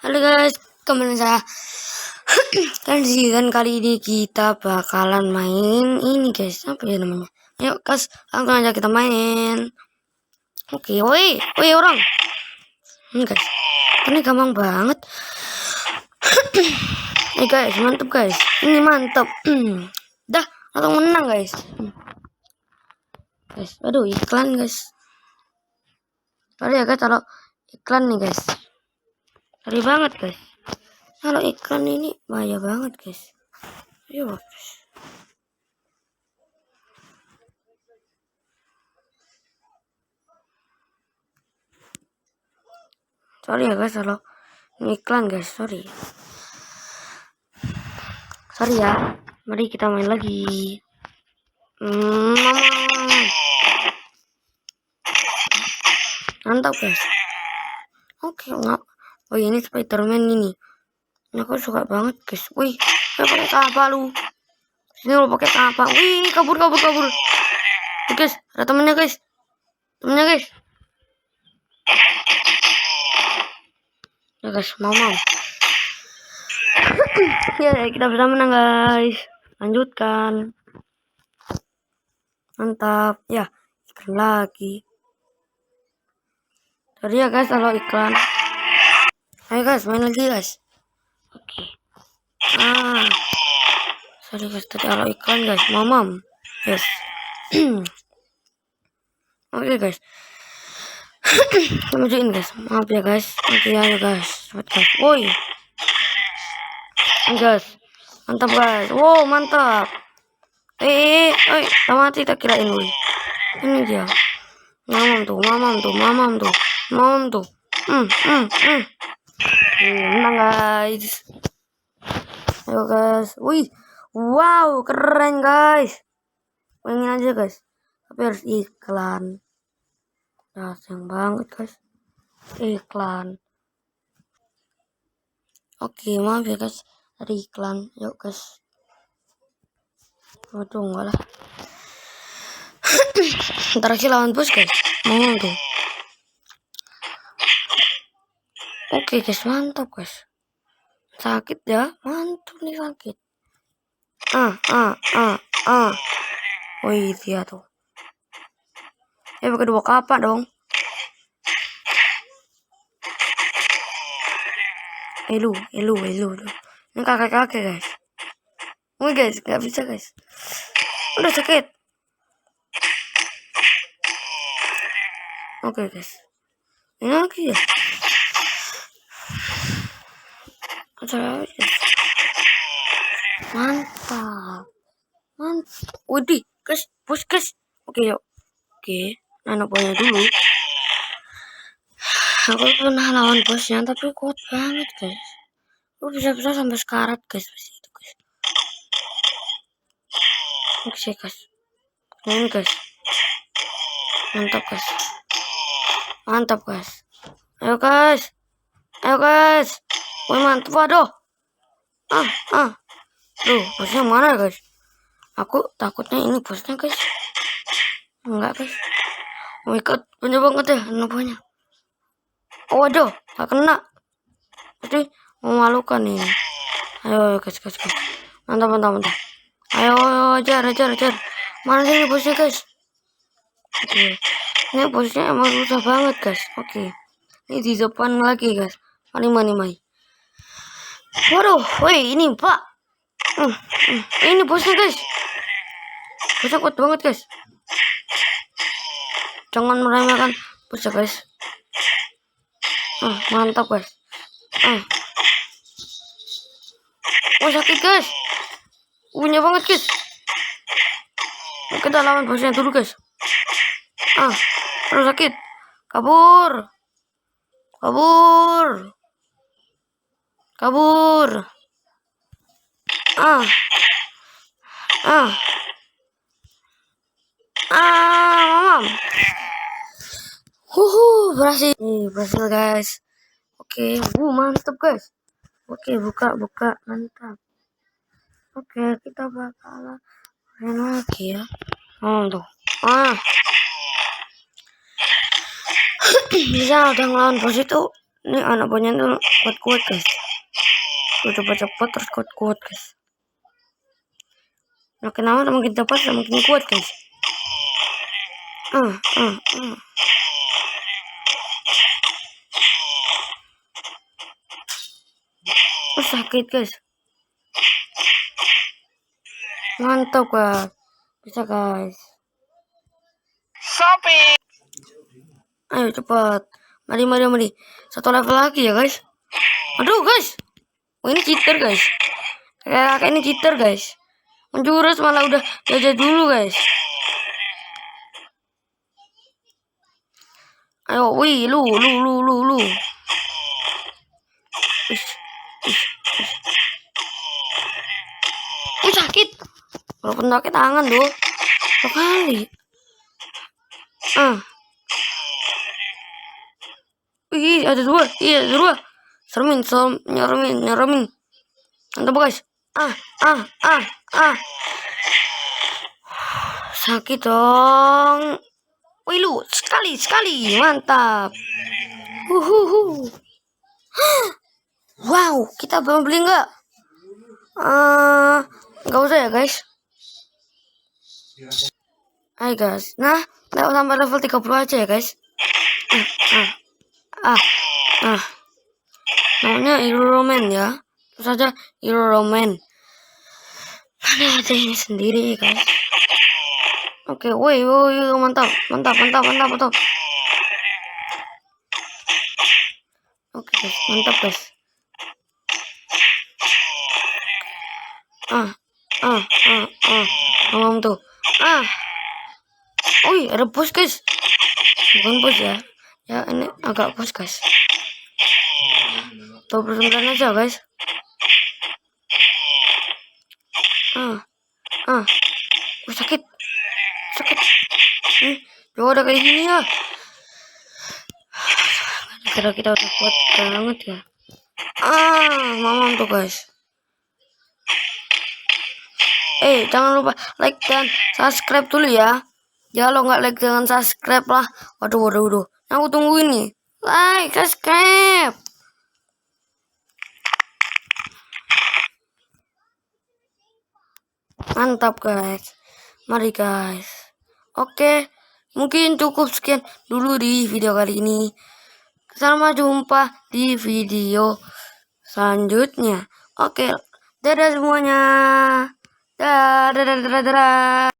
Halo guys, kembali saya. Kan kali ini kita bakalan main ini guys, apa ya namanya? Yuk guys, langsung aja kita main. Oke, woi orang. Guys, ini gampang banget. Guys, mantap guys. Ini mantap. Dah, langsung menang guys. Guys, aduh iklan guys. Sorry ya guys kalau iklan nih guys. Sorry banget guys. Kalau iklan ini bahaya banget guys. Ayo guys. Sorry ya guys kalau ini iklan guys. Sorry ya. Mari kita main lagi. Mantap guys. Oke, enggak. Oh ini Spiderman ini. Aku suka banget guys. Wih, saya pakai kapal lu. Sini lo pakai kapal. Wih, kabur. Oke, guys, ada temennya guys. Ya guys, mau. Ya, kita bisa menang guys. Lanjutkan. Mantap. Ya, iklan lagi. Sorry ya guys kalau iklan. Ayo guys, main lagi guys. Oke. Sorry guys, tadi kalau iklan guys, mamam. Yes. Oke guys. Majuin guys, maaf ya guys. Oke, ayo guys, cepet guys. Woi, guys, mantap guys. Wow, mantap. Mati tak kirain woi. Ini dia. Mamam tuh. Menang guys. Ayo guys. Wih, wow, keren guys. Pengen aja guys. Tapi harus iklan. Nah, sayang banget guys. Iklan. Oke, maaf ya guys. Ada iklan. Yuk guys. Waduh, enggak lah. Ntar aja lawan bos guys. Mau tuh. Oke guys, mantap guys. Sakit ya, mantap nih sakit. Wih, dia tuh. Pakai 2 kapak dong. Lu. Ini kakek guys. Wih guys, nggak bisa guys. Udah sakit. Oke guys. Ini lagi ya. Mantap. Widih, guys, push guys. Oke yuk. Oke, nano punya dulu. Aku pernah lawan bosnya tapi kuat banget guys. Aku bisa sampai sekarat guys pas itu guys. Oke guys. Ini guys. Mantap guys. Ayo guys. Wih, mantap, waduh. Tuh, bosnya mana guys? Aku takutnya ini bosnya guys. Enggak guys. Oh ikut banyak banget ya nopanya. Oh waduh, gak kena. Jadi memalukan ini. Ayo guys. Mantap. Ayo ajar. Mana sih bosnya guys? Oke. Ini bosnya emang susah banget guys. Oke. Ini di depan lagi guys. Mari. Waduh, woi ini pak. Ini bosnya guys. Bosnya kuat banget guys. Jangan meremehkan bosnya guys. Mantap guys. Oh sakit guys. Punya banget guys. Kita lawan bosnya dulu guys. Terus sakit. Kabur. Mamam. Berhasil guys. Oke, mantap guys. Oke, buka, mantap. Oke, kita bakalan main lagi ya. Tuh. Bisa udah ngelawan bos itu Ini anak buahnya tuh kuat-kuat guys. Udah cepet-cepet terus kuat-kuat guys. Makin lama makin cepat makin kuat guys. Sakit guys. Mantap guys. Bisa guys. Shopping. Ayo cepat. Mari. Satu level lagi ya guys. Aduh guys. Oh, ini cheater guys. Kayak ini cheater guys. Menjurus malah udah jajah dulu guys. Ayo, wih, lu. Sakit. Walaupun pakai tangan tuh. 2 kali. Wih, ada 2. Iya, ada 2. Nyeremin. Mantap guys. Sakit dong. Wih lu, sekali. Mantap. Wow, kita belum beli nggak? Nggak usah ya guys. Hai guys. Nah, lewat sampai level 30 aja ya guys. Namanya Hero Man ya. Terus saja Hero Man. Mana ada ini sendiri guys. Oke, woi, mantap. Oke guys, mantap guys. Tuh. Wih, ada bos guys. Bukan bos ya. Ya, ini agak bos guys. 29 aja guys. Sakit. Coba ada kayak gini ya. Kira kita udah kuat banget ya. Mamam tuh guys. Jangan lupa like dan subscribe dulu ya. Ya lo nggak like jangan subscribe lah. Waduh. Aku tunggu ini. Like, subscribe. Mantap guys. Mari guys. Oke, mungkin cukup sekian dulu di video kali ini. Sampai jumpa di video selanjutnya. Oke, dadah semuanya. Dadah.